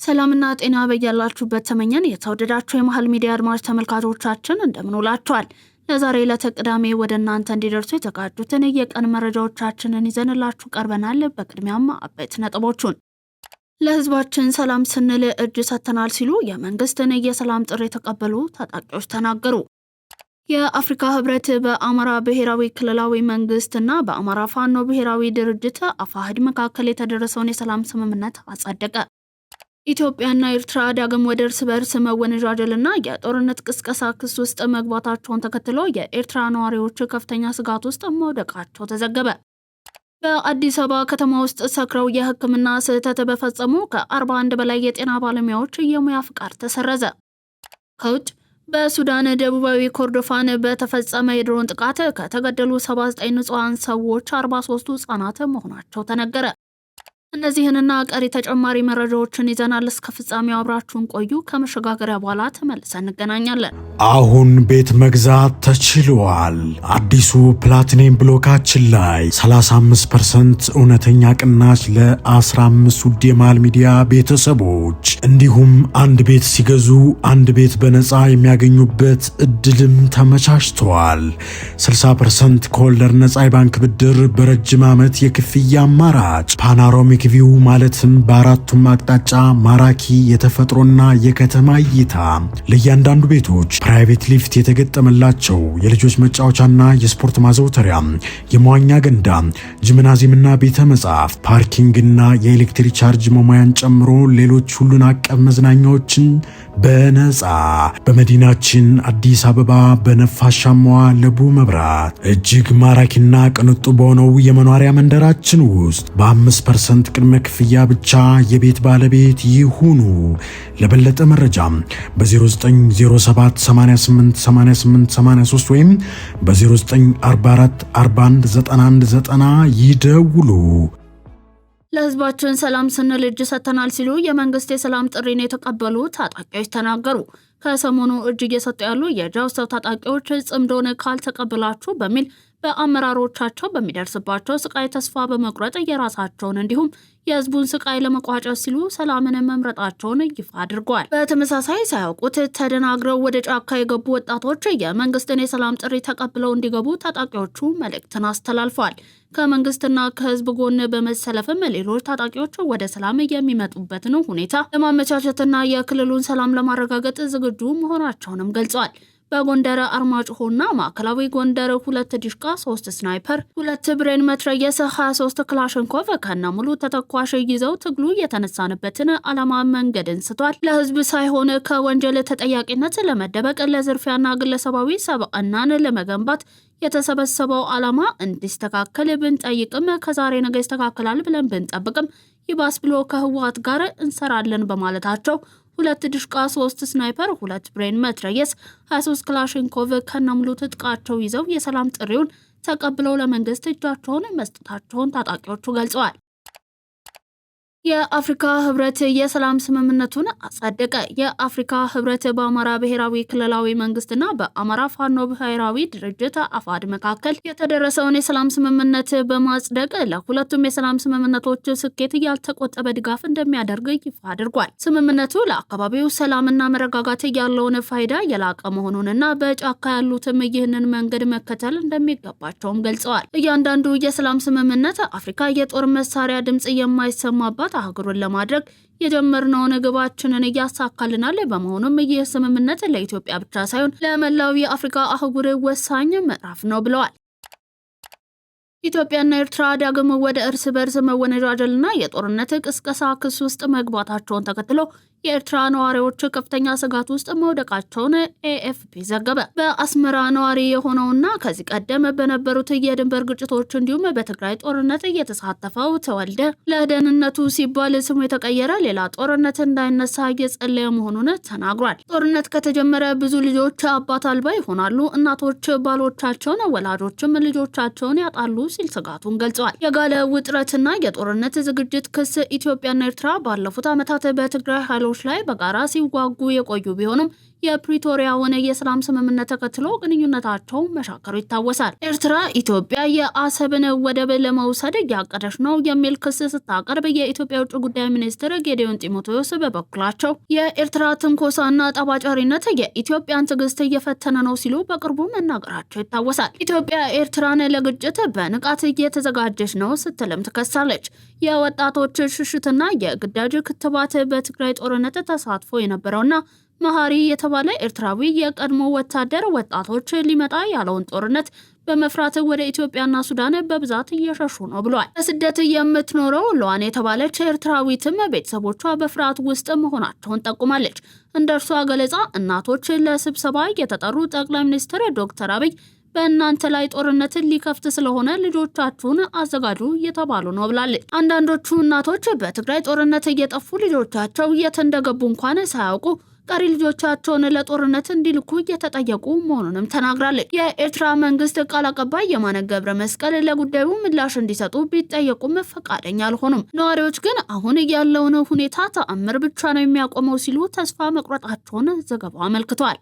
ሰላምና ጤና በያላችሁበት ተመኘን። የተወደዳችሁ የመሃል ሚዲያ አድማጭ ተመልካቾቻችን እንደምን ውላችኋል? ለዛሬ ለተቅዳሜ ወደ እናንተ እንዲደርሱ የተዘጋጁትን የቀን መረጃዎቻችንን ይዘንላችሁ ቀርበናል። በቅድሚያም አበይት ነጥቦቹን ለህዝባችን ሰላም ስንል እጅ ሰጥተናል ሲሉ የመንግስትን የሰላም ጥሪ የተቀበሉ ታጣቂዎች ተናገሩ። የአፍሪካ ህብረት በአማራ ብሔራዊ ክልላዊ መንግስትና በአማራ ፋኖ ብሔራዊ ድርጅት አፋሕድ መካከል የተደረሰውን የሰላም ስምምነት አጸደቀ። ኢትዮጵያና ኤርትራ ዳግም ወደ እርስ በርስ መወነጃጀልና የጦርነት ቅስቀሳ ክስ ውስጥ መግባታቸውን ተከትሎ የኤርትራ ነዋሪዎች ከፍተኛ ስጋት ውስጥ መውደቃቸው ተዘገበ። በአዲስ አበባ ከተማ ውስጥ ሰክረው የሕክምና ስህተት በፈጸሙ ከ41 በላይ የጤና ባለሙያዎች የሙያ ፍቃድ ተሰረዘ። ከውጭ በሱዳን ደቡባዊ ኮርዶፋን በተፈጸመ የድሮን ጥቃት ከተገደሉ 79 ንጹሃን ሰዎች 43ቱ ህጻናት መሆናቸው ተነገረ። እነዚህንና ቀሪ ተጨማሪ መረጃዎችን ይዘናል። እስከ ፍጻሜው አብራችሁን ቆዩ። ከመሸጋገሪያ በኋላ ተመልሰን እንገናኛለን። አሁን ቤት መግዛት ተችሏል። አዲሱ ፕላቲኒየም ብሎካችን ላይ 35% እውነተኛ ቅናሽ ለ15 ውድ የመሃል ሚዲያ ቤተሰቦች እንዲሁም አንድ ቤት ሲገዙ አንድ ቤት በነፃ የሚያገኙበት እድልም ተመቻችተዋል። 60% ከወለድ ነፃ የባንክ ብድር በረጅም ዓመት የክፍያ አማራጭ ፓናሮሚክ ቪው ማለትም በአራቱም አቅጣጫ ማራኪ የተፈጥሮና የከተማ እይታ፣ ለእያንዳንዱ ቤቶች ፕራይቬት ሊፍት የተገጠመላቸው የልጆች መጫወቻና የስፖርት ማዘውተሪያ፣ የመዋኛ ገንዳ፣ ጂምናዚየምና ቤተ መጻሕፍት፣ ፓርኪንግና የኤሌክትሪክ ቻርጅ መሙያን ጨምሮ ሌሎች ሁሉን አቀፍ መዝናኛዎችን በነፃ በመዲናችን አዲስ አበባ በነፋሻማዋ ለቡ መብራት እጅግ ማራኪና ቅንጡ በሆነው የመኖሪያ መንደራችን ውስጥ በ5% ቅድመ ክፍያ ብቻ የቤት ባለቤት ይሁኑ። ለበለጠ መረጃ በ0907 88 88 83 ወይም በ0944 41 91 90 ይደውሉ። ለህዝባችን ሰላም ስንል እጅ ሰጥተናል ሲሉ የመንግስት የሰላም ጥሪን የተቀበሉ ታጣቂዎች ተናገሩ። ከሰሞኑ እጅ እየሰጡ ያሉ የጃውሰው ታጣቂዎች ጽምዶን ካልተቀበላችሁ በሚል በአመራሮቻቸው በሚደርስባቸው ስቃይ ተስፋ በመቁረጥ የራሳቸውን እንዲሁም የህዝቡን ስቃይ ለመቋጨት ሲሉ ሰላምን መምረጣቸውን ይፋ አድርገዋል። በተመሳሳይ ሳያውቁት ተደናግረው ወደ ጫካ የገቡ ወጣቶች የመንግስትን የሰላም ጥሪ ተቀብለው እንዲገቡ ታጣቂዎቹ መልእክትን አስተላልፈዋል። ከመንግስትና ከህዝብ ጎን በመሰለፍም ሌሎች ታጣቂዎች ወደ ሰላም የሚመጡበትን ሁኔታ ለማመቻቸትና የክልሉን ሰላም ለማረጋገጥ ዝግጁ መሆናቸውንም ገልጸዋል። በጎንደር አርማጭሆና ማዕከላዊ ጎንደር 2 ዲሽቃ፣ 3 ስናይፐር፣ 2 ብሬን መትረየስ፣ 23 ክላሽንኮቭ ከነሙሉ ተተኳሽ ይዘው ትግሉ የተነሳንበትን ዓላማ መንገድን ስቷል። ለህዝብ ሳይሆን ከወንጀል ተጠያቂነት ለመደበቅ ለዝርፊያና ግለሰባዊ ሰብዕናን ለመገንባት የተሰበሰበው ዓላማ እንዲስተካከል ብንጠይቅም ከዛሬ ነገ ይስተካከላል ብለን ብንጠብቅም ይባስ ብሎ ከህወሓት ጋር እንሰራለን በማለታቸው 2 ዲሽቃ፣ 3 ስናይፐር፣ 2 ብሬን መትረየስ፣ 23 ክላሽንኮቭ ከነሙሉ ትጥቃቸው ይዘው የሰላም ጥሪውን ተቀብለው ለመንግስት እጃቸውን መስጠታቸውን ታጣቂዎቹ ገልጸዋል። የአፍሪካ ህብረት የሰላም ስምምነቱን አጸደቀ። የአፍሪካ ህብረት በአማራ ብሔራዊ ክልላዊ መንግስትና በአማራ ፋኖ ብሔራዊ ድርጅት አፋሕድ መካከል የተደረሰውን የሰላም ስምምነት በማጽደቅ ለሁለቱም የሰላም ስምምነቶች ስኬት ያልተቆጠበ ድጋፍ እንደሚያደርግ ይፋ አድርጓል። ስምምነቱ ለአካባቢው ሰላምና መረጋጋት ያለውን ፋይዳ የላቀ መሆኑንና በጫካ ያሉትም ይህንን መንገድ መከተል እንደሚገባቸውም ገልጸዋል። እያንዳንዱ የሰላም ስምምነት አፍሪካ የጦር መሳሪያ ድምጽ የማይሰማባት አህጉሩን ለማድረግ የጀመርነውን ግባችንን እያሳካልናል። በመሆኑም ይህ ስምምነት ለኢትዮጵያ ብቻ ሳይሆን ለመላው የአፍሪካ አህጉር ወሳኝ ምዕራፍ ነው ብለዋል። ኢትዮጵያና ኤርትራ ዳግም ወደ እርስ በርስ መወነጃጀልና የጦርነት ቅስቀሳ ክስ ውስጥ መግባታቸውን ተከትሎ የኤርትራ ነዋሪዎች ከፍተኛ ስጋት ውስጥ መውደቃቸውን ኤኤፍፒ ዘገበ። በአስመራ ነዋሪ የሆነውና ከዚህ ቀደም በነበሩት የድንበር ግጭቶች እንዲሁም በትግራይ ጦርነት እየተሳተፈው ተወልደ ለደህንነቱ ሲባል ስሙ የተቀየረ ሌላ ጦርነት እንዳይነሳ እየጸለየ መሆኑን ተናግሯል። ጦርነት ከተጀመረ ብዙ ልጆች አባት አልባ ይሆናሉ፣ እናቶች ባሎቻቸውን፣ ወላጆችም ልጆቻቸውን ያጣሉ ሲል ስጋቱን ገልጸዋል። የጋለ ውጥረትና የጦርነት ዝግጅት ክስ ኢትዮጵያና ኤርትራ ባለፉት ዓመታት በትግራይ ኃይሎች ላይ በጋራ ሲዋጉ የቆዩ ቢሆኑም የፕሪቶሪያውን የሰላም ስምምነት ተከትሎ ግንኙነታቸው መሻከሩ ይታወሳል። ኤርትራ ኢትዮጵያ የአሰብን ወደብ ለመውሰድ እያቀደች ነው የሚል ክስ ስታቀርብ የኢትዮጵያ ውጭ ጉዳይ ሚኒስትር ጌዲዮን ጢሞቴዎስ በበኩላቸው የኤርትራ ትንኮሳና ጠባጫሪነት የኢትዮጵያን ትዕግስት እየፈተነ ነው ሲሉ በቅርቡ መናገራቸው ይታወሳል። ኢትዮጵያ ኤርትራን ለግጭት በንቃት እየተዘጋጀች ነው ስትልም ትከሳለች። የወጣቶች ሽሽትና የግዳጅ ክትባት በትግራይ ጦርነት ተሳትፎ የነበረውና መሐሪ የተባለ ኤርትራዊ የቀድሞ ወታደር ወጣቶች ሊመጣ ያለውን ጦርነት በመፍራት ወደ ኢትዮጵያና ሱዳን በብዛት እየሸሹ ነው ብሏል። በስደት የምትኖረው ሉዋን የተባለች ኤርትራዊትም ቤተሰቦቿ በፍርሃት ውስጥ መሆናቸውን ጠቁማለች። እንደ እርሷ ገለጻ እናቶች ለስብሰባ የተጠሩ ጠቅላይ ሚኒስትር ዶክተር አብይ በእናንተ ላይ ጦርነትን ሊከፍት ስለሆነ ልጆቻችሁን አዘጋጁ እየተባሉ ነው ብላለች። አንዳንዶቹ እናቶች በትግራይ ጦርነት እየጠፉ ልጆቻቸው የት እንደገቡ እንኳን ሳያውቁ ቀሪ ልጆቻቸውን ለጦርነት እንዲልኩ እየተጠየቁ መሆኑንም ተናግራለች። የኤርትራ መንግስት ቃል አቀባይ የማነ ገብረ መስቀል ለጉዳዩ ምላሽ እንዲሰጡ ቢጠየቁም ፈቃደኛ አልሆኑም። ነዋሪዎች ግን አሁን ያለውን ሁኔታ ተአምር ብቻ ነው የሚያቆመው ሲሉ ተስፋ መቁረጣቸውን ዘገባው አመልክቷል።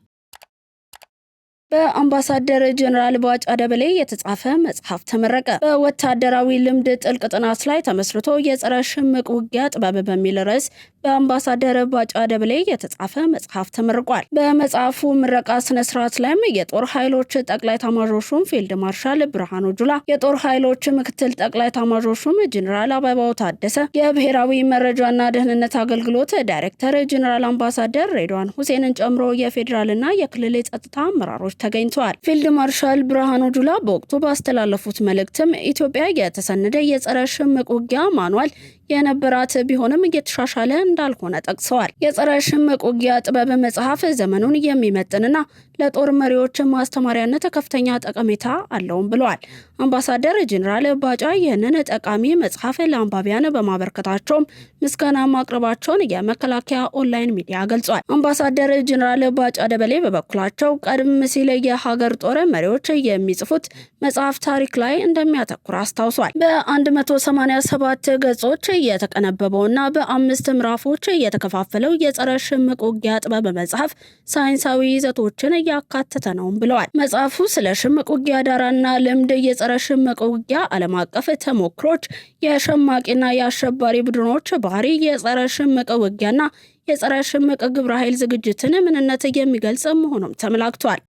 በአምባሳደር ጀነራል ባጫ ደበሌ የተጻፈ መጽሐፍ ተመረቀ። በወታደራዊ ልምድ ጥልቅ ጥናት ላይ ተመስርቶ የጸረ ሽምቅ ውጊያ ጥበብ በሚል ርዕስ በአምባሳደር ባጫ ደበሌ የተጻፈ መጽሐፍ ተመርቋል። በመጽሐፉ ምረቃ ስነ ስርዓት ላይም የጦር ኃይሎች ጠቅላይ ኤታማዦር ሹም ፊልድ ማርሻል ብርሃኑ ጁላ፣ የጦር ኃይሎች ምክትል ጠቅላይ ኤታማዦር ሹም ጀነራል አበባው ታደሰ፣ የብሔራዊ መረጃና ደህንነት አገልግሎት ዳይሬክተር ጀነራል አምባሳደር ሬድዋን ሁሴንን ጨምሮ የፌዴራልና የክልል የጸጥታ አመራሮች ተገኝተዋል። ፊልድ ማርሻል ብርሃኑ ጁላ በወቅቱ ባስተላለፉት መልእክትም ኢትዮጵያ የተሰነደ የጸረ ሽምቅ ውጊያ ማኗል የነበራት ቢሆንም እየተሻሻለ እንዳልሆነ ጠቅሰዋል። የጸረ ሽምቅ ውጊያ ጥበብ መጽሐፍ ዘመኑን የሚመጥንና ለጦር መሪዎች ማስተማሪያነት ከፍተኛ ጠቀሜታ አለውም ብለዋል። አምባሳደር ጀነራል ባጫ ይህንን ጠቃሚ መጽሐፍ ለአንባቢያን በማበርከታቸውም ምስጋና ማቅረባቸውን የመከላከያ ኦንላይን ሚዲያ ገልጿል። አምባሳደር ጀነራል ባጫ ደበሌ በበኩላቸው ቀደም ሲል የሀገር ጦር መሪዎች የሚጽፉት መጽሐፍ ታሪክ ላይ እንደሚያተኩር አስታውሷል። በ187 ገጾች የተቀነበበውና በ5 ምዕራፎች የተከፋፈለው የጸረ ሽምቅ ውጊያ ጥበብ መጽሐፍ ሳይንሳዊ ይዘቶችን ያካተተ ነው ብለዋል። መጽሐፉ ስለ ሽምቅ ውጊያ ዳራና ልምድ፣ የጸረ ሽምቅ ውጊያ ዓለም አቀፍ ተሞክሮች፣ የሸማቂና የአሸባሪ ቡድኖች ባህሪ፣ የጸረ ሽምቅ ውጊያና የጸረ ሽምቅ ግብረ ኃይል ዝግጅትን ምንነት የሚገልጽ መሆኑም ተመላክቷል።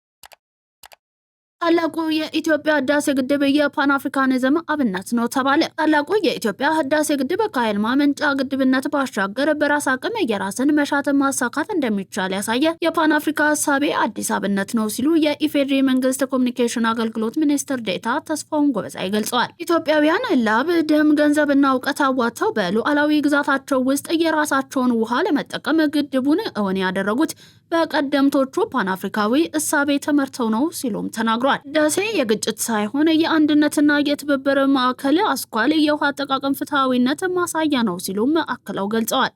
ታላቁ የኢትዮጵያ ህዳሴ ግድብ የፓን አፍሪካኒዝም አብነት ነው ተባለ። ታላቁ የኢትዮጵያ ህዳሴ ግድብ ከኃይል ማመንጫ ግድብነት ባሻገር በራስ አቅም የራስን መሻት ማሳካት እንደሚቻል ያሳየ የፓን አፍሪካ ሀሳቤ አዲስ አብነት ነው ሲሉ የኢፌዴሪ መንግስት ኮሚኒኬሽን አገልግሎት ሚኒስትር ዴኤታ ተስፋውን ጎበዛይ ገልጸዋል። ኢትዮጵያውያን ላብ፣ ደም፣ ገንዘብና እውቀት አዋጥተው በሉዓላዊ ግዛታቸው ውስጥ የራሳቸውን ውሃ ለመጠቀም ግድቡን እውን ያደረጉት በቀደምቶቹ ፓን አፍሪካዊ እሳቤ ተመርተው ነው ሲሉም ተናግሯል። ህዳሴ የግጭት ሳይሆን የአንድነትና የትብብር ማዕከል አስኳል የውሃ አጠቃቀም ፍትሐዊነት ማሳያ ነው ሲሉም አክለው ገልጸዋል።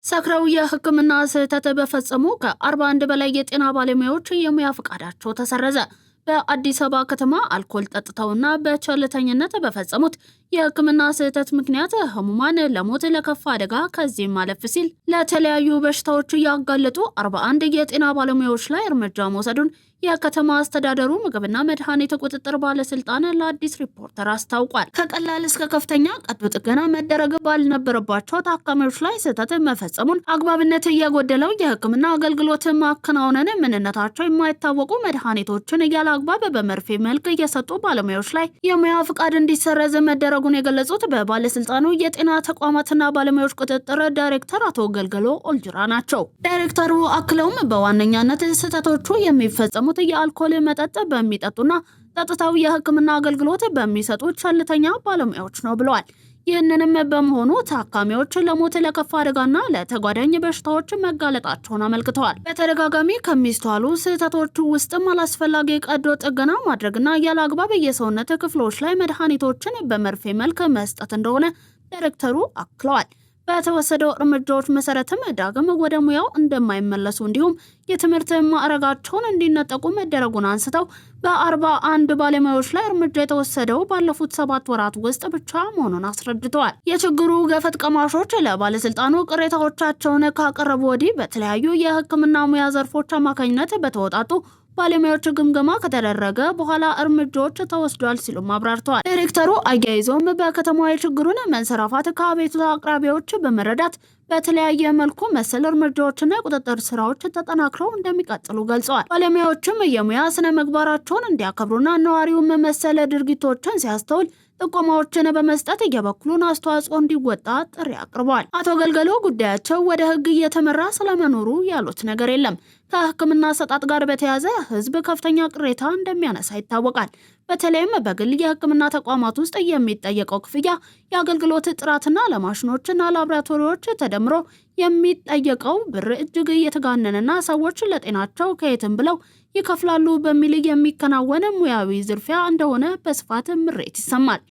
ሰክረው የሕክምና ስህተት በፈጸሙ ከ41 በላይ የጤና ባለሙያዎች የሙያ ፈቃዳቸው ተሰረዘ። በአዲስ አበባ ከተማ አልኮል ጠጥተውና በቸልተኝነት በፈጸሙት የሕክምና ስህተት ምክንያት ህሙማን ለሞት፣ ለከፋ አደጋ ከዚህም ማለፍ ሲል ለተለያዩ በሽታዎች ያጋለጡ 41 የጤና ባለሙያዎች ላይ እርምጃ መውሰዱን የከተማ አስተዳደሩ ምግብና መድኃኒት ቁጥጥር ባለስልጣን ለአዲስ ሪፖርተር አስታውቋል። ከቀላል እስከ ከፍተኛ ቀዶ ጥገና መደረግ ባልነበረባቸው ታካሚዎች ላይ ስህተት መፈጸሙን፣ አግባብነት የጎደለው የሕክምና አገልግሎት ማከናወንን፣ ምንነታቸው የማይታወቁ መድኃኒቶችን ያለ አግባብ በመርፌ መልክ እየሰጡ ባለሙያዎች ላይ የሙያ ፍቃድ እንዲሰረዝ መደረጉን የገለጹት በባለስልጣኑ የጤና ተቋማትና ባለሙያዎች ቁጥጥር ዳይሬክተር አቶ ገልገሎ ኦልጅራ ናቸው። ዳይሬክተሩ አክለውም በዋነኛነት ስህተቶቹ የሚፈጸሙ የአልኮል መጠጥ በሚጠጡና ጠጥተው የሕክምና አገልግሎት በሚሰጡ ቸልተኛ ባለሙያዎች ነው ብለዋል። ይህንንም በመሆኑ ታካሚዎች ለሞት፣ ለከፋ አደጋና ለተጓዳኝ በሽታዎች መጋለጣቸውን አመልክተዋል። በተደጋጋሚ ከሚስተዋሉ ስህተቶች ውስጥም አላስፈላጊ ቀዶ ጥገና ማድረግና ያለ አግባብ የሰውነት ክፍሎች ላይ መድኃኒቶችን በመርፌ መልክ መስጠት እንደሆነ ዳይሬክተሩ አክለዋል። በተወሰደው እርምጃዎች መሰረትም ዳግም ወደ ሙያው እንደማይመለሱ እንዲሁም የትምህርት ማዕረጋቸውን እንዲነጠቁ መደረጉን አንስተው በ41 ባለሙያዎች ላይ እርምጃ የተወሰደው ባለፉት 7 ወራት ውስጥ ብቻ መሆኑን አስረድተዋል። የችግሩ ገፈት ቀማሾች ለባለስልጣኑ ቅሬታዎቻቸውን ካቀረቡ ወዲህ በተለያዩ የሕክምና ሙያ ዘርፎች አማካኝነት በተወጣጡ ባለሙያዎች ግምገማ ከተደረገ በኋላ እርምጃዎች ተወስዷል ሲሉ አብራርተዋል። ዳይሬክተሩ አያይዘውም በከተማዋ የችግሩን መንሰራፋት ከአቤቱታ አቅራቢዎች በመረዳት በተለያየ መልኩ መሰል እርምጃዎችና የቁጥጥር ስራዎች ተጠናክረው እንደሚቀጥሉ ገልጸዋል። ባለሙያዎችም የሙያ ስነ ምግባራቸውን እንዲያከብሩና ነዋሪውም መሰል ድርጊቶችን ሲያስተውል ጥቆማዎችን በመስጠት የበኩሉን አስተዋጽኦ እንዲወጣ ጥሪ አቅርበዋል። አቶ ገልገሎ ጉዳያቸው ወደ ህግ እየተመራ ስለመኖሩ ያሉት ነገር የለም። ከህክምና አሰጣጥ ጋር በተያያዘ ህዝብ ከፍተኛ ቅሬታ እንደሚያነሳ ይታወቃል። በተለይም በግል የህክምና ተቋማት ውስጥ የሚጠየቀው ክፍያ፣ የአገልግሎት ጥራትና ለማሽኖችና ላቦራቶሪዎች ተደምሮ የሚጠየቀው ብር እጅግ እየተጋነነና ሰዎች ለጤናቸው ከየትም ብለው ይከፍላሉ በሚል የሚከናወን ሙያዊ ዝርፊያ እንደሆነ በስፋት ምሬት ይሰማል።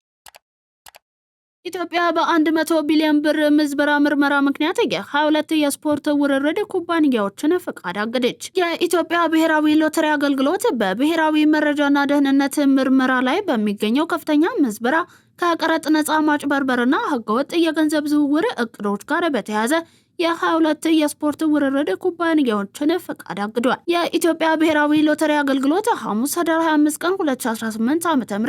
ኢትዮጵያ በ100 ቢሊዮን ብር ምዝበራ ምርመራ ምክንያት የ22 የስፖርት ውርርድ ኩባንያዎችን ፈቃድ አገደች። የኢትዮጵያ ብሔራዊ ሎተሪ አገልግሎት በብሔራዊ መረጃና ደህንነት ምርመራ ላይ በሚገኘው ከፍተኛ ምዝበራ ከቀረጥ ነፃ ማጭበርበርና ህገወጥ የገንዘብ ዝውውር እቅዶች ጋር በተያያዘ የ22 የስፖርት ውርርድ ኩባንያዎችን ፈቃድ አግዷል። የኢትዮጵያ ብሔራዊ ሎተሪ አገልግሎት ሐሙስ ህዳር 25 ቀን 2018 ዓ.ም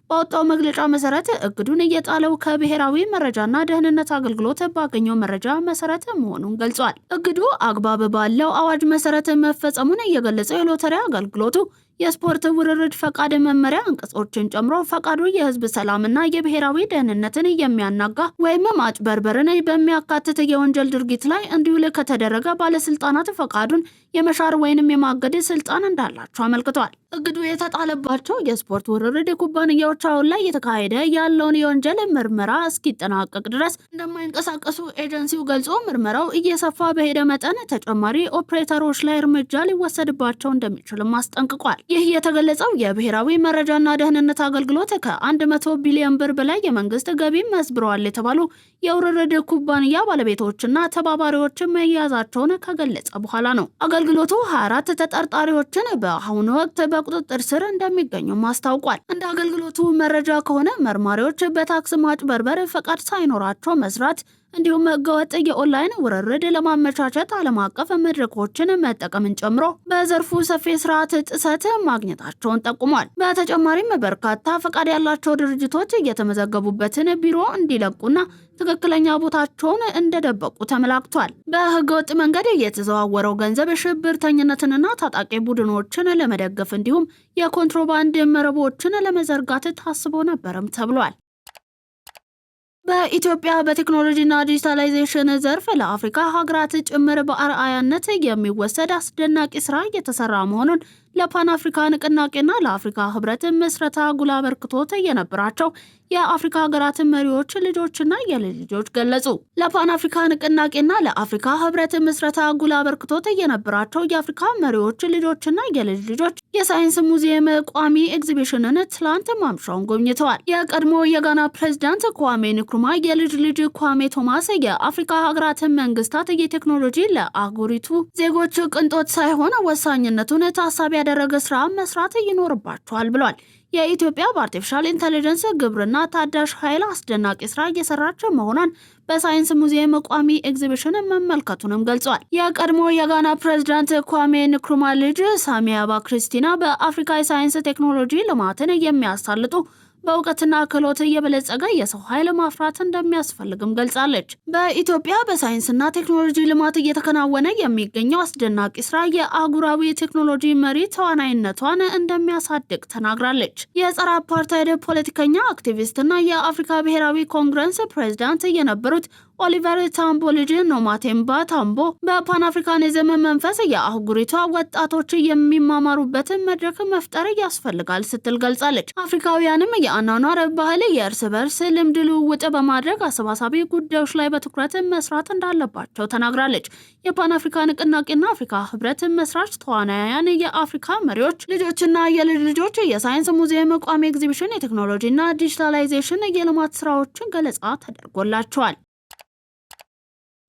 ባወጣው መግለጫ መሰረት እግዱን እየጣለው ከብሔራዊ መረጃና ደህንነት አገልግሎት ባገኘው መረጃ መሰረት መሆኑን ገልጿል። እግዱ አግባብ ባለው አዋጅ መሰረት መፈጸሙን የገለጸው የሎተሪ አገልግሎቱ የስፖርት ውርርድ ፈቃድ መመሪያ አንቀጾችን ጨምሮ ፈቃዱ የህዝብ ሰላምና የብሔራዊ ደህንነትን የሚያናጋ ወይም ማጭበርበርን በሚያካትት የወንጀል ድርጊት ላይ እንዲውል ከተደረገ ባለስልጣናት ፈቃዱን የመሻር ወይንም የማገድ ስልጣን እንዳላቸው አመልክቷል። እግዱ የተጣለባቸው የስፖርት ውርርድ ኩባንያዎች አሁን ላይ የተካሄደ ያለውን የወንጀል ምርመራ እስኪጠናቀቅ ድረስ እንደማይንቀሳቀሱ ኤጀንሲው ገልጾ ምርመራው እየሰፋ በሄደ መጠን ተጨማሪ ኦፕሬተሮች ላይ እርምጃ ሊወሰድባቸው እንደሚችልም አስጠንቅቋል። ይህ የተገለጸው የብሔራዊ መረጃና ደህንነት አገልግሎት ከ100 ቢሊዮን ብር በላይ የመንግስት ገቢ መስብረዋል የተባሉ የውርርድ ኩባንያ ባለቤቶችና ተባባሪዎች መያዛቸውን ከገለጸ በኋላ ነው። አገልግሎቱ 24 ተጠርጣሪዎችን በአሁኑ ወቅት በቁጥጥር ስር እንደሚገኙም አስታውቋል። እንደ አገልግሎቱ መረጃ ከሆነ መርማሪዎች በታክስ ማጭበርበር ፈቃድ ሳይኖራቸው መስራት እንዲሁም ህገወጥ የኦንላይን ውርርድ ለማመቻቸት ዓለም አቀፍ መድረኮችን መጠቀምን ጨምሮ በዘርፉ ሰፊ ስርዓት ጥሰት ማግኘታቸውን ጠቁሟል። በተጨማሪም በርካታ ፈቃድ ያላቸው ድርጅቶች የተመዘገቡበትን ቢሮ እንዲለቁና ትክክለኛ ቦታቸውን እንደደበቁ ተመላክቷል። በህገወጥ መንገድ የተዘዋወረው ገንዘብ ሽብርተኝነትንና ታጣቂ ቡድኖችን ለመደገፍ እንዲሁም የኮንትሮባንድ መረቦችን ለመዘርጋት ታስቦ ነበርም ተብሏል። በኢትዮጵያ በቴክኖሎጂና ዲጂታላይዜሽን ዘርፍ ለአፍሪካ ሀገራት ጭምር በአርአያነት የሚወሰድ አስደናቂ ስራ እየተሰራ መሆኑን ለፓን አፍሪካ ንቅናቄና ለአፍሪካ ህብረት መስረታ ጉልህ አበርክቶት የነበራቸው የአፍሪካ ሀገራት መሪዎች ልጆችና የልጅ ልጆች ገለጹ። ለፓን አፍሪካ ንቅናቄና ለአፍሪካ ህብረት መስረታ ጉልህ አበርክቶት የነበራቸው የአፍሪካ መሪዎች ልጆችና የልጅ ልጆች የሳይንስ ሙዚየም ቋሚ ኤግዚቢሽንን ትላንት ማምሻውን ጎብኝተዋል። የቀድሞ የጋና ፕሬዝዳንት ኳሜ ንክሩማ የልጅ ልጅ ኳሜ ቶማስ የአፍሪካ ሀገራት መንግስታት የቴክኖሎጂ ለአህጉሪቱ ዜጎች ቅንጦት ሳይሆን ወሳኝነቱን ታሳቢ ያደረገ ስራ መስራት ይኖርባቸዋል ብሏል። የኢትዮጵያ በአርቲፊሻል ኢንተለጀንስ ግብርና ታዳሽ ኃይል አስደናቂ ስራ እየሰራች መሆኗን በሳይንስ ሙዚየም ቋሚ ኤግዚቢሽን መመልከቱንም ገልጿል። የቀድሞ የጋና ፕሬዝዳንት ኳሜ ንክሩማ ልጅ ሳሚያባ ክሪስቲና በአፍሪካ የሳይንስ ቴክኖሎጂ ልማትን የሚያሳልጡ በእውቀትና ክህሎት የበለጸገ የሰው ኃይል ማፍራት እንደሚያስፈልግም ገልጻለች። በኢትዮጵያ በሳይንስና ቴክኖሎጂ ልማት እየተከናወነ የሚገኘው አስደናቂ ስራ የአህጉራዊ ቴክኖሎጂ መሪ ተዋናይነቷን እንደሚያሳድግ ተናግራለች። የጸረ አፓርታይድ ፖለቲከኛ አክቲቪስትና የአፍሪካ ብሔራዊ ኮንግረስ ፕሬዝዳንት የነበሩት ኦሊቨር ታምቦ ልጅ ኖማቴምባ ታምቦ በፓን አፍሪካኒዝም መንፈስ የአህጉሪቷ ወጣቶች የሚማማሩበትን መድረክ መፍጠር ያስፈልጋል ስትል ገልጻለች። አፍሪካውያንም የአኗኗር ባህል፣ የእርስ በርስ ልምድ ልውውጥ በማድረግ አሰባሳቢ ጉዳዮች ላይ በትኩረት መስራት እንዳለባቸው ተናግራለች። የፓን አፍሪካ ንቅናቄና አፍሪካ ህብረት መስራች ተዋናያን የአፍሪካ መሪዎች ልጆችና የልጅ ልጆች የሳይንስ ሙዚየም ቋሚ ኤግዚቢሽን የቴክኖሎጂና ዲጂታላይዜሽን የልማት ስራዎችን ገለጻ ተደርጎላቸዋል።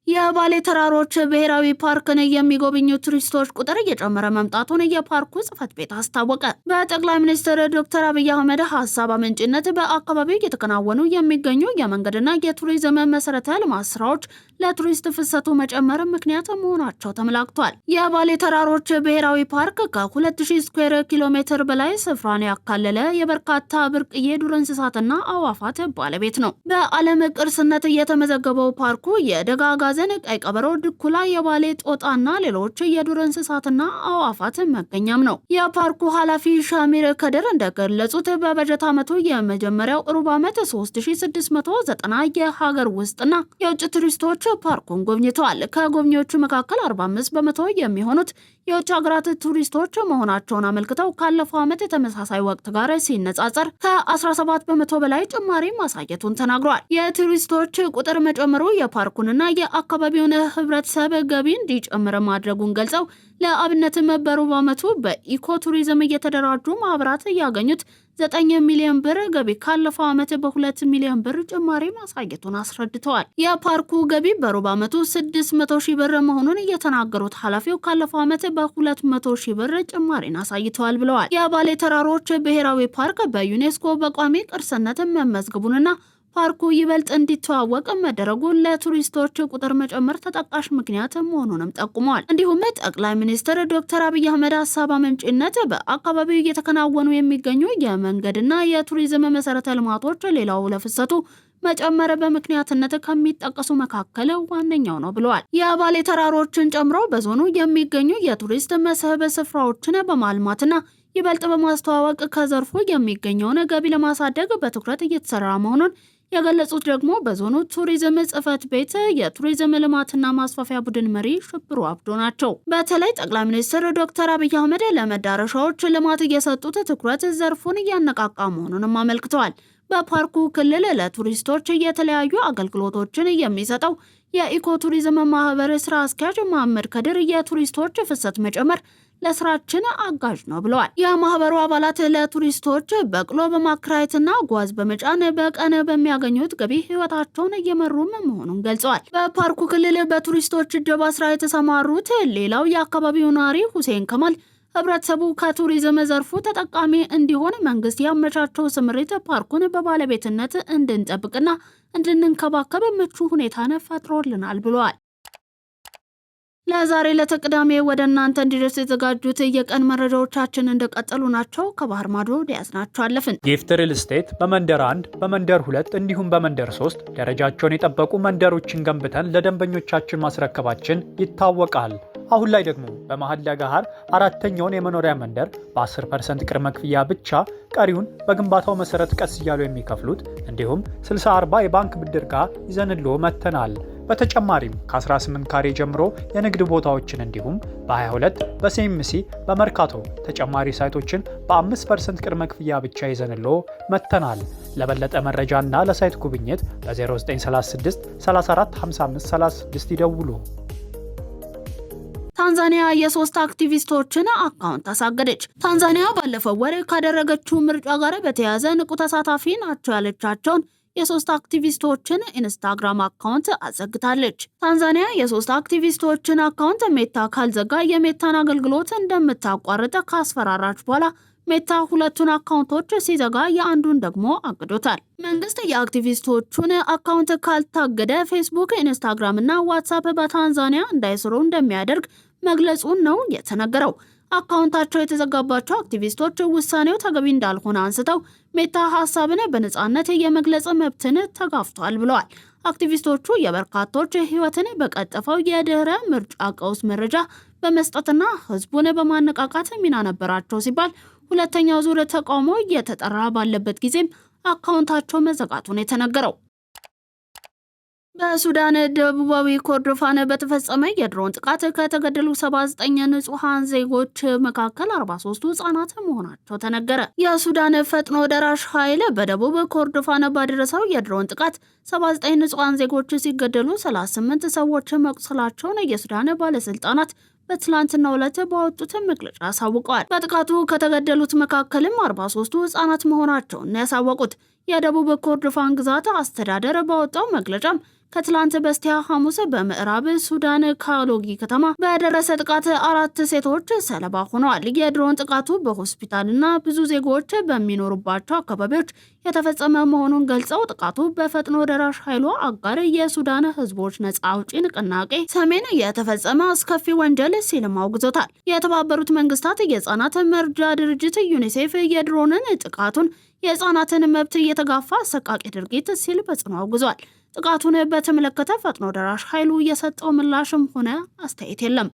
የባሌ ተራሮች ብሔራዊ ፓርክን የሚጎበኙ ቱሪስቶች ቁጥር እየጨመረ መምጣቱን የፓርኩ ጽሕፈት ቤት አስታወቀ። በጠቅላይ ሚኒስትር ዶክተር አብይ አህመድ ሀሳብ አመንጭነት በአካባቢው እየተከናወኑ የሚገኙ የመንገድና የቱሪዝም መሰረተ ልማት ስራዎች ለቱሪስት ፍሰቱ መጨመር ምክንያት መሆናቸው ተመላክቷል። የባሌ ተራሮች ብሔራዊ ፓርክ ከ2000 ስኩዌር ኪሎ ሜትር በላይ ስፍራን ያካለለ የበርካታ ብርቅዬ ዱር እንስሳትና አዕዋፋት ባለቤት ነው። በዓለም ቅርስነት የተመዘገበው ፓርኩ የደጋ አጋዘን፣ ቀይ ቀበሮ፣ ድኩላ፣ የባሌ ጦጣና ሌሎች የዱር እንስሳትና አዕዋፋት መገኛም ነው። የፓርኩ ኃላፊ ሻሚር ከድር እንደገለጹት በበጀት ዓመቱ የመጀመሪያው ሩብ ዓመት 3690 የሀገር ውስጥና የውጭ ቱሪስቶች ፓርኩን ጎብኝተዋል። ከጎብኚዎቹ መካከል 45 በመቶ የሚሆኑት የውጭ ሀገራት ቱሪስቶች መሆናቸውን አመልክተው ካለፈው ዓመት ተመሳሳይ ወቅት ጋር ሲነጻጸር ከ17 በመቶ በላይ ጭማሪ ማሳየቱን ተናግሯል። የቱሪስቶች ቁጥር መጨመሩ የፓርኩንና የአካባቢውን ህብረተሰብ ገቢ እንዲጨምር ማድረጉን ገልጸው ለአብነትም በሩብ ዓመቱ በኢኮ ቱሪዝም እየተደራጁ ማህበራት ያገኙት 9 ሚሊዮን ብር ገቢ ካለፈው ዓመት በ2 ሚሊዮን ብር ጭማሪ ማሳየቱን አስረድተዋል። የፓርኩ ገቢ በሩብ ዓመቱ 600 ሺህ ብር መሆኑን የተናገሩት ኃላፊው ካለፈው ዓመት በ200 ሺህ ብር ጭማሪን አሳይተዋል ብለዋል። የባሌ ተራሮች ብሔራዊ ፓርክ በዩኔስኮ በቋሚ ቅርስነት መመዝገቡንና ፓርኩ ይበልጥ እንዲተዋወቅ መደረጉ ለቱሪስቶች ቁጥር መጨመር ተጠቃሽ ምክንያት መሆኑንም ጠቁመዋል። እንዲሁም ጠቅላይ ሚኒስትር ዶክተር አብይ አህመድ ሀሳብ አመንጭነት በአካባቢው እየተከናወኑ የሚገኙ የመንገድና የቱሪዝም መሰረተ ልማቶች ሌላው ለፍሰቱ መጨመር በምክንያትነት ከሚጠቀሱ መካከል ዋነኛው ነው ብለዋል። የባሌ ተራሮችን ጨምሮ በዞኑ የሚገኙ የቱሪስት መስህብ ስፍራዎችን በማልማትና ይበልጥ በማስተዋወቅ ከዘርፉ የሚገኘውን ገቢ ለማሳደግ በትኩረት እየተሰራ መሆኑን የገለጹት ደግሞ በዞኑ ቱሪዝም ጽሕፈት ቤት የቱሪዝም ልማትና ማስፋፊያ ቡድን መሪ ሽብሩ አብዶ ናቸው። በተለይ ጠቅላይ ሚኒስትር ዶክተር አብይ አህመድ ለመዳረሻዎች ልማት እየሰጡት ትኩረት ዘርፉን እያነቃቃ መሆኑንም አመልክተዋል። በፓርኩ ክልል ለቱሪስቶች የተለያዩ አገልግሎቶችን የሚሰጠው የኢኮ ቱሪዝም ማህበር ስራ አስኪያጅ መሐመድ ከድር የቱሪስቶች ፍሰት መጨመር ለስራችን አጋዥ ነው ብለዋል። የማህበሩ አባላት ለቱሪስቶች በቅሎ በማከራየትና ጓዝ በመጫን በቀን በሚያገኙት ገቢ ህይወታቸውን እየመሩም መሆኑን ገልጸዋል። በፓርኩ ክልል በቱሪስቶች እጀባ ስራ የተሰማሩት ሌላው የአካባቢው ነዋሪ ሁሴን ከማል ህብረተሰቡ ከቱሪዝም ዘርፉ ተጠቃሚ እንዲሆን መንግስት ያመቻቸው ስምሪት ፓርኩን በባለቤትነት እንድንጠብቅና እንድንንከባከብ ምቹ ሁኔታን ፈጥሮልናል ብለዋል። ለዛሬ ለተቅዳሜ ወደ እናንተ እንዲደርስ የተዘጋጁት የቀን መረጃዎቻችን እንደቀጠሉ ናቸው። ከባህር ማዶ ያዝናቸው አለፍን። ጊፍት ሪል ስቴት በመንደር 1 በመንደር 2 እንዲሁም በመንደር 3 ደረጃቸውን የጠበቁ መንደሮችን ገንብተን ለደንበኞቻችን ማስረከባችን ይታወቃል። አሁን ላይ ደግሞ በመሀል ለገሃር አራተኛውን የመኖሪያ መንደር በ10% ቅድመ ክፍያ ብቻ ቀሪውን በግንባታው መሰረት ቀስ እያሉ የሚከፍሉት እንዲሁም 60/40 የባንክ ብድር ጋር ይዘንልዎ መጥተናል። በተጨማሪም ከ18 ካሬ ጀምሮ የንግድ ቦታዎችን እንዲሁም በ22 በሴምሲ በመርካቶ ተጨማሪ ሳይቶችን በ5% ቅድመ ክፍያ ብቻ ይዘንልዎ መጥተናል። ለበለጠ መረጃና ለሳይት ጉብኝት በ0936 34 55 36 ይደውሉ። ታንዛኒያ የሶስት አክቲቪስቶችን አካውንት አሳገደች። ታንዛኒያ ባለፈው ወር ካደረገችው ምርጫ ጋር በተያያዘ ንቁ ተሳታፊ ናቸው ያለቻቸውን የሶስት አክቲቪስቶችን ኢንስታግራም አካውንት አዘግታለች። ታንዛኒያ የሶስት አክቲቪስቶችን አካውንት ሜታ ካልዘጋ የሜታን አገልግሎት እንደምታቋርጥ ካስፈራራች በኋላ ሜታ ሁለቱን አካውንቶች ሲዘጋ የአንዱን ደግሞ አግዶታል። መንግስት የአክቲቪስቶቹን አካውንት ካልታገደ ፌስቡክ፣ ኢንስታግራም እና ዋትሳፕ በታንዛኒያ እንዳይሰሩ እንደሚያደርግ መግለጹን ነው የተነገረው። አካውንታቸው የተዘጋባቸው አክቲቪስቶች ውሳኔው ተገቢ እንዳልሆነ አንስተው ሜታ ሀሳብን በነጻነት የመግለጽ መብትን ተጋፍቷል ብለዋል። አክቲቪስቶቹ የበርካቶች ሕይወትን በቀጠፈው የድህረ ምርጫ ቀውስ መረጃ በመስጠትና ህዝቡን በማነቃቃት ሚና ነበራቸው ሲባል ሁለተኛው ዙር ተቃውሞ እየተጠራ ባለበት ጊዜም አካውንታቸው መዘጋቱን የተነገረው። በሱዳን ደቡባዊ ኮርዶፋን በተፈጸመ የድሮን ጥቃት ከተገደሉ 79 ንጹሃን ዜጎች መካከል 43ቱ ህጻናት መሆናቸው ተነገረ። የሱዳን ፈጥኖ ደራሽ ኃይል በደቡብ ኮርዶፋን ባደረሰው የድሮን ጥቃት 79 ንጹሃን ዜጎች ሲገደሉ 38 ሰዎች መቁሰላቸውን የሱዳን ባለስልጣናት በትላንትናው ዕለት ባወጡት መግለጫ አሳውቀዋል። በጥቃቱ ከተገደሉት መካከልም 43ቱ ህጻናት መሆናቸውን ያሳወቁት የደቡብ ኮርዶፋን ግዛት አስተዳደር ባወጣው መግለጫም ከትላንት በስቲያ ሐሙስ በምዕራብ ሱዳን ካሎጊ ከተማ በደረሰ ጥቃት 4 ሴቶች ሰለባ ሆነዋል። የድሮን ጥቃቱ በሆስፒታልና ብዙ ዜጎች በሚኖሩባቸው አካባቢዎች የተፈጸመ መሆኑን ገልጸው ጥቃቱ በፈጥኖ ደራሽ ኃይሉ አጋር የሱዳን ህዝቦች ነጻ አውጪ ንቅናቄ ሰሜን የተፈጸመ አስከፊ ወንጀል ሲልም አውግዞታል። የተባበሩት መንግስታት የህፃናት መርጃ ድርጅት ዩኒሴፍ የድሮንን ጥቃቱን የህፃናትን መብት እየተጋፋ አሰቃቂ ድርጊት ሲል በጽኑ አውግዟል። ጥቃቱን በተመለከተ ፈጥኖ ደራሽ ኃይሉ የሰጠው ምላሽም ሆነ አስተያየት የለም።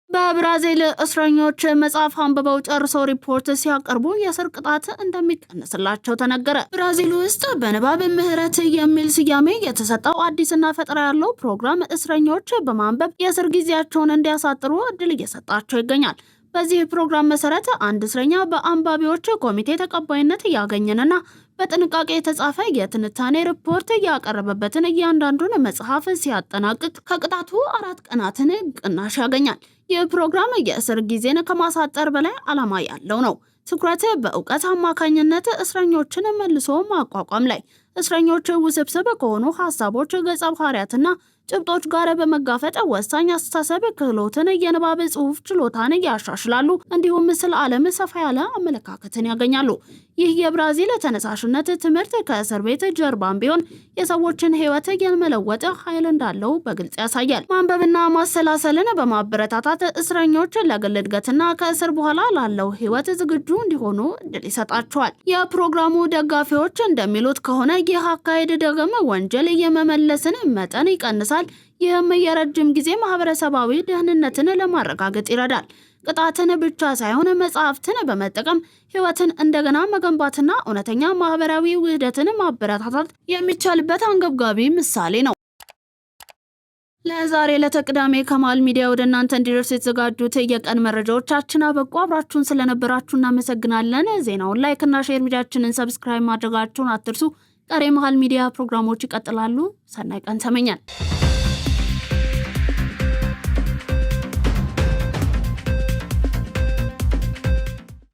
በብራዚል እስረኞች መጽሐፍ አንብበው ጨርሰው ሪፖርት ሲያቀርቡ የእስር ቅጣት እንደሚቀንስላቸው ተነገረ። ብራዚል ውስጥ በንባብ ምህረት የሚል ስያሜ የተሰጠው አዲስና ፈጠራ ያለው ፕሮግራም እስረኞች በማንበብ የእስር ጊዜያቸውን እንዲያሳጥሩ እድል እየሰጣቸው ይገኛል። በዚህ ፕሮግራም መሰረት አንድ እስረኛ በአንባቢዎች ኮሚቴ ተቀባይነት ያገኘንና በጥንቃቄ የተጻፈ የትንታኔ ሪፖርት ያቀረበበትን እያንዳንዱን መጽሐፍ ሲያጠናቅቅ ከቅጣቱ 4 ቀናትን ቅናሽ ያገኛል። ይህ ፕሮግራም የእስር ጊዜን ከማሳጠር በላይ ዓላማ ያለው ነው። ትኩረት በእውቀት አማካኝነት እስረኞችን መልሶ ማቋቋም ላይ እስረኞች ውስብስብ ከሆኑ ሀሳቦች፣ ገጸ ባህሪያትና ጭብጦች ጋር በመጋፈጥ ወሳኝ አስተሳሰብ ክህሎትን፣ የንባብ ጽሑፍ ችሎታን ያሻሽላሉ። እንዲሁም ስለ ዓለም ሰፋ ያለ አመለካከትን ያገኛሉ። ይህ የብራዚል ተነሳሽነት ትምህርት ከእስር ቤት ጀርባም ቢሆን የሰዎችን ሕይወት የመለወጥ ኃይል እንዳለው በግልጽ ያሳያል። ማንበብና ማሰላሰልን በማበረታታት እስረኞች ለግል እድገትና ከእስር በኋላ ላለው ሕይወት ዝግጁ እንዲሆኑ እድል ይሰጣቸዋል። የፕሮግራሙ ደጋፊዎች እንደሚሉት ከሆነ ይህ አካሄድ ደግሞ ወንጀል የመመለስን መጠን ይቀንሳል። ይህም የረጅም ጊዜ ማህበረሰባዊ ደህንነትን ለማረጋገጥ ይረዳል። ቅጣትን ብቻ ሳይሆን መጽሐፍትን በመጠቀም ህይወትን እንደገና መገንባትና እውነተኛ ማህበራዊ ውህደትን ማበረታታት የሚቻልበት አንገብጋቢ ምሳሌ ነው። ለዛሬ ለተቅዳሜ ከማል ሚዲያ ወደ እናንተ እንዲደርስ የተዘጋጁት የቀን መረጃዎቻችን አበቁ። አብራችሁን ስለነበራችሁ እናመሰግናለን። ዜናውን ላይክ እና ሼር፣ ሚዲያችንን ሰብስክራይብ ማድረጋችሁን አትርሱ። ቀሪ መሃል ሚዲያ ፕሮግራሞች ይቀጥላሉ። ሰናይ ቀን ተመኛል።